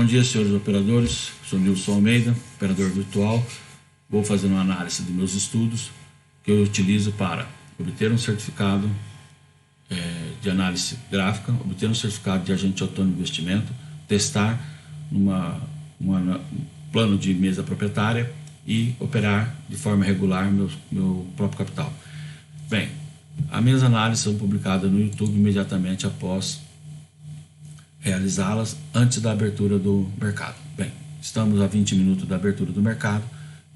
Bom dia, senhores operadores. Sou Nilson Almeida, operador virtual. Vou fazer uma análise dos meus estudos que eu utilizo para obter um certificado de análise gráfica, obter um certificado de agente autônomo de investimento, testar um plano de mesa proprietária e operar de forma regular meu próprio capital. Bem, as minhas análises são publicadas no YouTube imediatamente após realizá-las, antes da abertura do mercado. Bem, estamos a 20 minutos da abertura do mercado,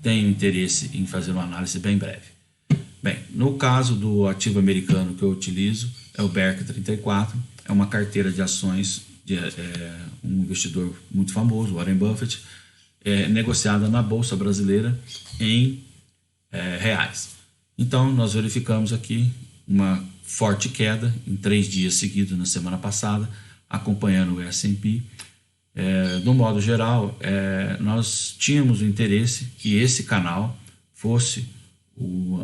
tenho interesse em fazer uma análise bem breve. Bem, no caso do ativo americano que eu utilizo, é o BERC34, é uma carteira de ações de um investidor muito famoso, Warren Buffett, negociada na Bolsa Brasileira em reais. Então, nós verificamos aqui uma forte queda em 3 dias seguidos na semana passada, acompanhando o S&P. No modo geral, nós tínhamos o interesse que esse canal fosse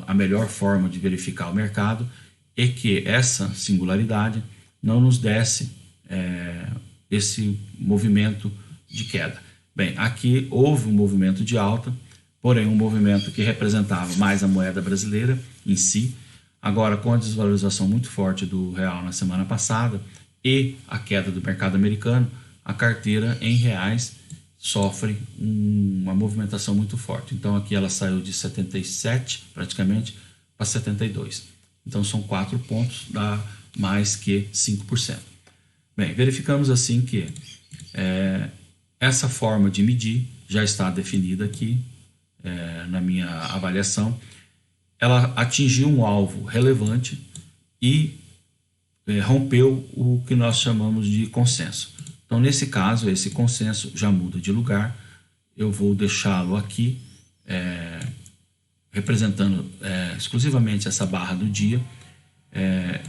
a melhor forma de verificar o mercado e que essa singularidade não nos desse esse movimento de queda. Bem, aqui houve um movimento de alta, porém um movimento que representava mais a moeda brasileira em si. Agora, com a desvalorização muito forte do real na semana passada e a queda do mercado americano, a carteira em reais sofre uma movimentação muito forte. Então aqui ela saiu de 77 praticamente para 72. Então são 4 pontos, dá mais que 5%. Bem, verificamos assim que essa forma de medir já está definida aqui na minha avaliação. Ela atingiu um alvo relevante e rompeu o que nós chamamos de consenso. Então, nesse caso, esse consenso já muda de lugar. Eu vou deixá-lo aqui, representando exclusivamente essa barra do dia.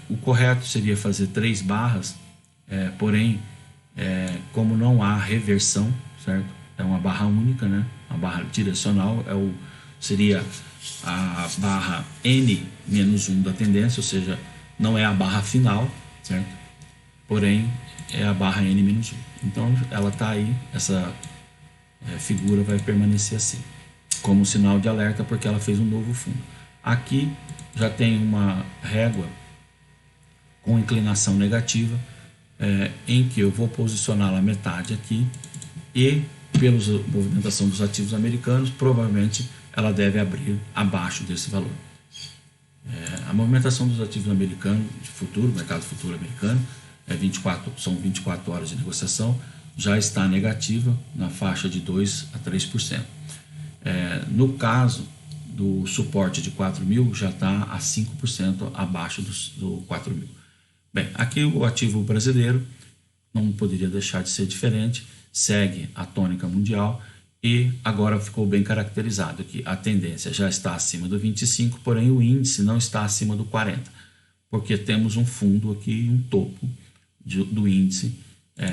O correto seria fazer 3 barras, porém, como não há reversão, certo? É uma barra única, né? Uma barra direcional, seria a barra N-1 da tendência, ou seja, não é a barra final, certo? Porém, é a barra N-1. Então, ela está aí, essa figura vai permanecer assim, como sinal de alerta, porque ela fez um novo fundo. Aqui já tem uma régua com inclinação negativa, em que eu vou posicioná-la metade aqui e, pela movimentação dos ativos americanos, provavelmente ela deve abrir abaixo desse valor. A movimentação dos ativos americanos de futuro, mercado futuro americano, são 24 horas de negociação, já está negativa na faixa de 2 a 3%. No caso do suporte de 4.000, já está a 5% abaixo do 4.000. Bem, aqui o ativo brasileiro não poderia deixar de ser diferente, segue a tônica mundial e agora ficou bem caracterizado aqui. A tendência já está acima do 25, porém o índice não está acima do 40, porque temos um fundo aqui, um topo do índice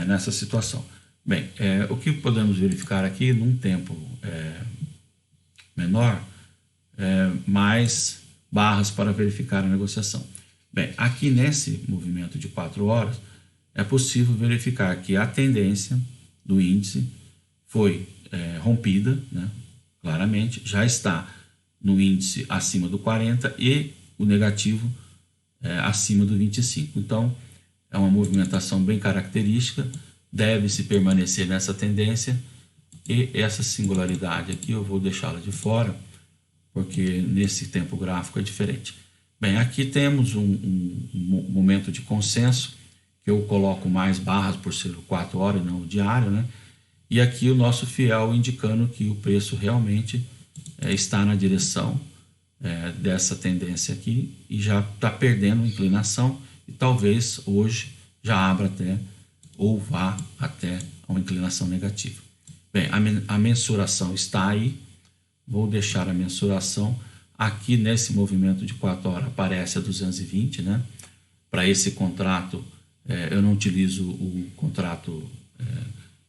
nessa situação. Bem, o que podemos verificar aqui num tempo menor, mais barras para verificar a negociação. Bem, aqui nesse movimento de 4 horas, é possível verificar que a tendência do índice foi rompida, né? Claramente, já está no índice acima do 40 e o negativo acima do 25. Então, é uma movimentação bem característica, deve-se permanecer nessa tendência e essa singularidade aqui eu vou deixá-la de fora, porque nesse tempo gráfico é diferente. Bem, aqui temos um momento de consenso, que eu coloco mais barras por ser 4 horas, não o diário, né? E aqui o nosso fiel indicando que o preço realmente está na direção dessa tendência aqui e já está perdendo inclinação e talvez hoje já abra até ou vá até uma inclinação negativa. Bem, a mensuração está aí, vou deixar a mensuração aqui nesse movimento de 4 horas, aparece a 220, né? Para esse contrato, eu não utilizo o contrato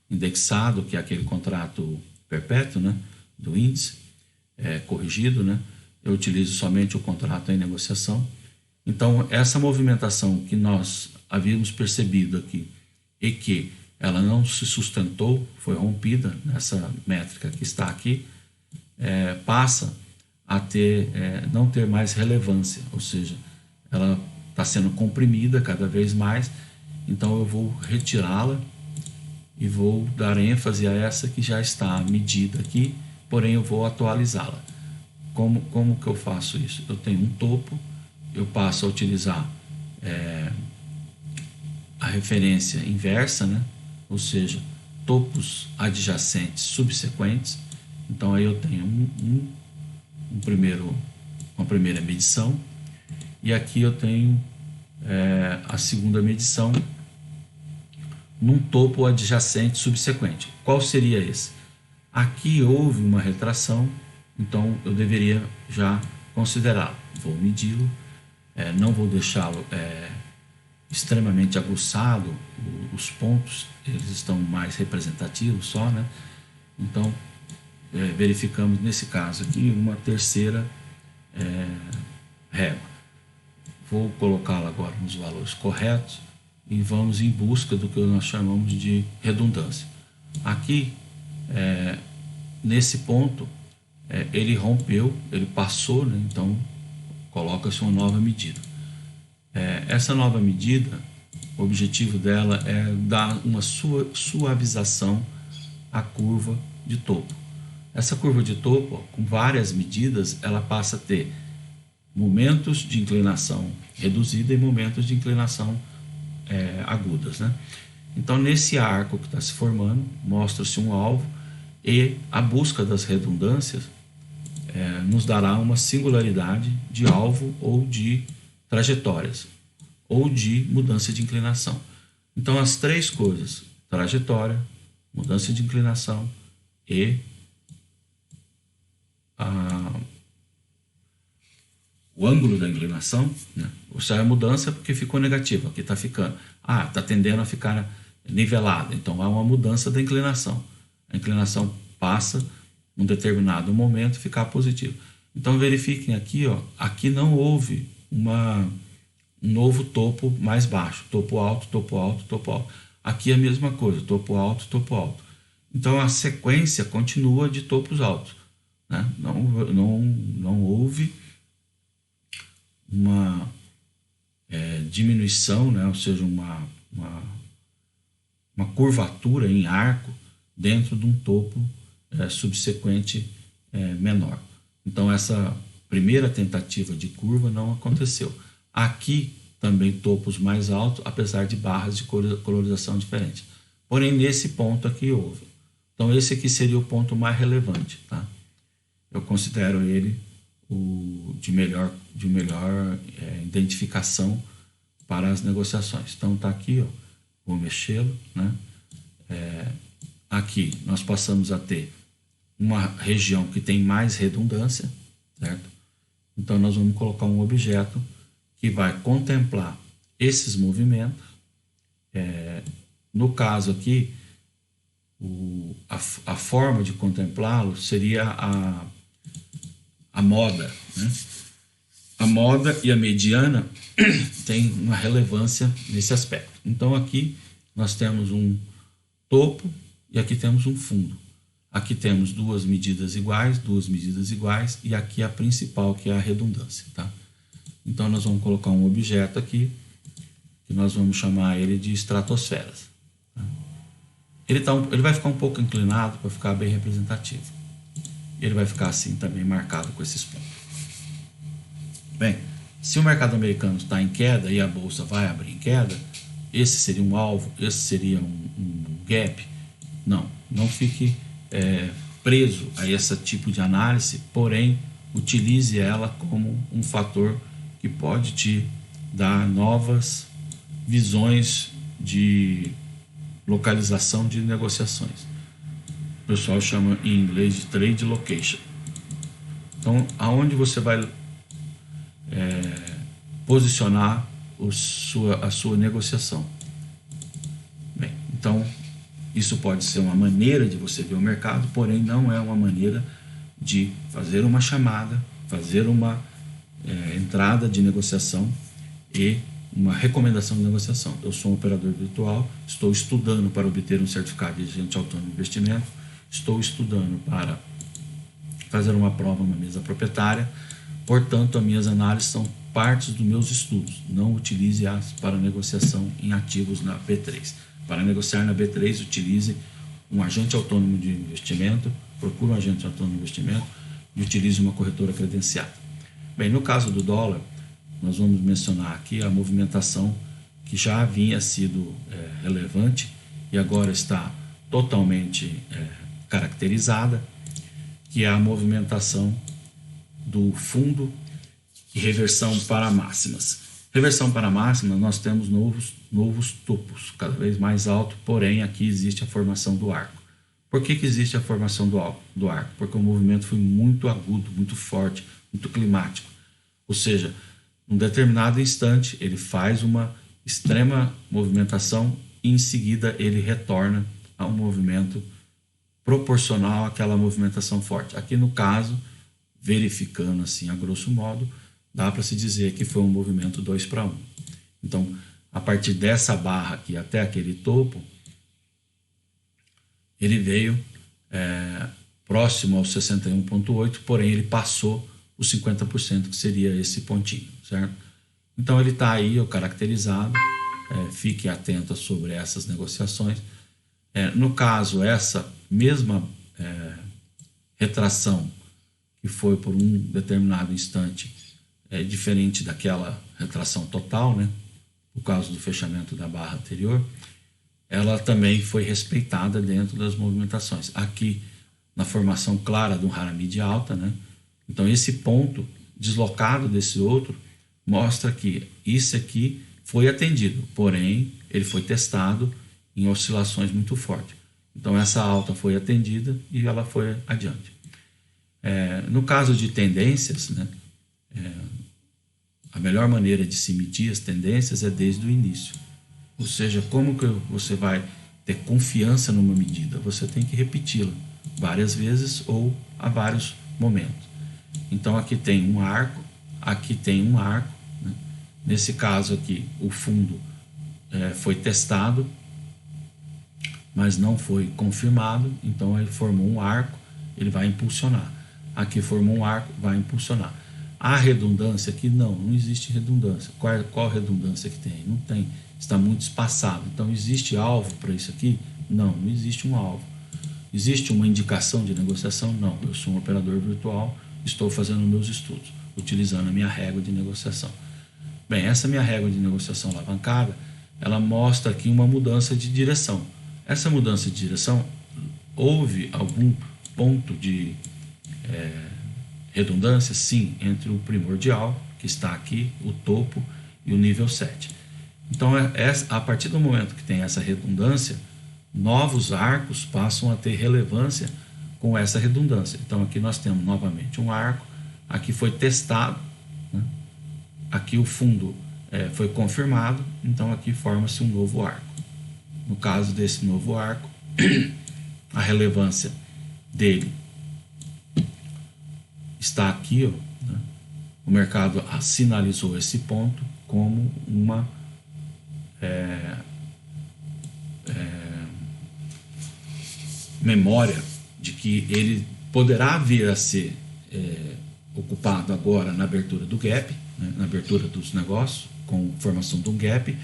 indexado, que é aquele contrato perpétuo, né? Do índice, corrigido, né? Eu utilizo somente o contrato em negociação. Então, essa movimentação que nós havíamos percebido aqui e que ela não se sustentou, foi rompida nessa métrica que está aqui, passa a não ter mais relevância, ou seja, ela está sendo comprimida cada vez mais, então eu vou retirá-la e vou dar ênfase a essa que já está medida aqui, porém eu vou atualizá-la. Como que eu faço isso? Eu tenho um topo, eu passo a utilizar a referência inversa, né? Ou seja, topos adjacentes subsequentes. Então aí eu tenho uma primeira medição, e aqui eu tenho a segunda medição num topo adjacente subsequente. Qual seria esse? Aqui houve uma retração, então eu deveria já considerá-lo. Vou medi-lo, não vou deixá-lo extremamente aguçado, os pontos eles estão mais representativos só, né? Então verificamos nesse caso aqui uma terceira régua. Vou colocá-la agora nos valores corretos e vamos em busca do que nós chamamos de redundância. Aqui, nesse ponto, ele rompeu, ele passou, né? Então coloca-se uma nova medida. Essa nova medida, o objetivo dela é dar uma suavização à curva de topo. Essa curva de topo, com várias medidas, ela passa a ter momentos de inclinação reduzida e momentos de inclinação agudas, né? Então, nesse arco que está se formando, mostra-se um alvo, e a busca das redundâncias nos dará uma singularidade de alvo ou de trajetórias, ou de mudança de inclinação. Então, as três coisas, trajetória, mudança de inclinação e o ângulo da inclinação, né? Isso é a mudança porque ficou negativo, aqui está ficando, está tendendo a ficar nivelada, então há uma mudança da inclinação. A inclinação passa, num determinado momento, ficar positivo. Então verifiquem aqui, aqui não houve um novo topo mais baixo, topo alto, topo alto, topo alto. Aqui é a mesma coisa, topo alto, topo alto. Então a sequência continua de topos altos, né? Não houve uma diminuição, né? Ou seja, uma curvatura em arco dentro de um topo subsequente menor. Então essa primeira tentativa de curva não aconteceu. Aqui também topos mais altos, apesar de barras de colorização diferentes. Porém, nesse ponto aqui houve. Então esse aqui seria o ponto mais relevante, tá? Eu considero ele o de melhor identificação para as negociações. Então tá aqui, vou mexê-lo, né? Aqui nós passamos a ter uma região que tem mais redundância, certo? Então nós vamos colocar um objeto que vai contemplar esses movimentos. No caso aqui, a forma de contemplá-lo seria a moda, né? A moda e a mediana têm uma relevância nesse aspecto. Então aqui nós temos um topo e aqui temos um fundo. Aqui temos duas medidas iguais, e aqui a principal, que é a redundância, tá? Então nós vamos colocar um objeto aqui, que nós vamos chamar ele de estratosferas, tá? Ele vai ficar um pouco inclinado para ficar bem representativo. Ele vai ficar assim também, marcado com esses pontos. Bem, se o mercado americano está em queda e a bolsa vai abrir em queda, esse seria um alvo, esse seria um gap. Não fique preso a esse tipo de análise, porém utilize ela como um fator que pode te dar novas visões de localização de negociações. O pessoal chama em inglês de trade location. Então, aonde você vai posicionar a sua negociação? Bem, então isso pode ser uma maneira de você ver o mercado, porém não é uma maneira de fazer uma chamada, fazer uma entrada de negociação e uma recomendação de negociação. Eu sou um operador virtual, estou estudando para obter um certificado de agente autônomo de investimento, estou estudando para fazer uma prova numa mesa proprietária, portanto, as minhas análises são partes dos meus estudos. Não utilize-as para negociação em ativos na B3. Para negociar na B3, utilize um agente autônomo de investimento, procure um agente autônomo de investimento e utilize uma corretora credenciada. Bem, no caso do dólar, nós vamos mencionar aqui a movimentação que já havia sido relevante e agora está totalmente caracterizada, que é a movimentação do fundo e reversão para máximas. Reversão para máximas, nós temos novos topos, cada vez mais alto, porém aqui existe a formação do arco. Por que existe a formação do arco? Porque o movimento foi muito agudo, muito forte, muito climático. Ou seja, num determinado instante ele faz uma extrema movimentação e em seguida ele retorna a um movimento proporcional àquela movimentação forte. Aqui no caso, verificando assim a grosso modo, dá para se dizer que foi um movimento 2-para-1. Então, a partir dessa barra aqui até aquele topo, ele veio próximo ao 61,8, porém ele passou os 50%, que seria esse pontinho, certo? Então ele está aí caracterizado, fique atento sobre essas negociações. No caso, essa mesma retração que foi por um determinado instante é diferente daquela retração total, né? Por causa do fechamento da barra anterior, ela também foi respeitada dentro das movimentações. Aqui, na formação clara de um Haramid alta, né? Então, esse ponto deslocado desse outro mostra que isso aqui foi atendido, porém, ele foi testado em oscilações muito fortes. Então, essa alta foi atendida e ela foi adiante. No caso de tendências, né? A melhor maneira de se medir as tendências é desde o início. Ou seja, como que você vai ter confiança numa medida? Você tem que repeti-la várias vezes ou a vários momentos. Então aqui tem um arco, aqui tem um arco, né? Nesse caso aqui o fundo foi testado, mas não foi confirmado, então ele formou um arco, ele vai impulsionar. Aqui formou um arco, vai impulsionar. Há redundância aqui? Não existe redundância. Qual redundância que tem? Não tem, está muito espaçado. Então existe alvo para isso aqui? Não existe um alvo. Existe uma indicação de negociação? Não, eu sou um operador virtual, estou fazendo meus estudos, utilizando a minha régua de negociação. Bem, essa minha régua de negociação alavancada, ela mostra aqui uma mudança de direção. Essa mudança de direção, houve algum ponto de redundância? Sim, entre o primordial, que está aqui, o topo, e o nível 7. Então, a partir do momento que tem essa redundância, novos arcos passam a ter relevância com essa redundância. Então, aqui nós temos novamente um arco, aqui foi testado, né? Aqui o fundo foi confirmado, então aqui forma-se um novo arco. No caso desse novo arco, a relevância dele está aqui, né? O mercado sinalizou esse ponto como uma memória de que ele poderá vir a ser ocupado agora na abertura do gap, né? Na abertura dos negócios, com formação de um gap,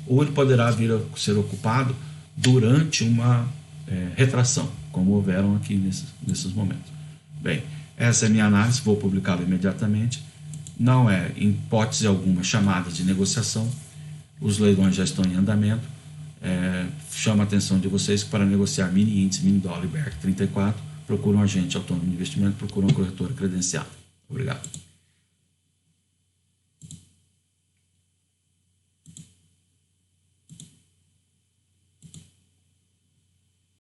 ou ele poderá vir a ser ocupado durante uma retração, como houveram aqui nesses momentos. Bem, essa é a minha análise, vou publicá-la imediatamente. Não é, em hipótese alguma, chamada de negociação. Os leilões já estão em andamento. Chama a atenção de vocês que para negociar mini índice, mini dólar e BERC 34, procura um agente autônomo de investimento, procura uma corretora credenciada. Obrigado.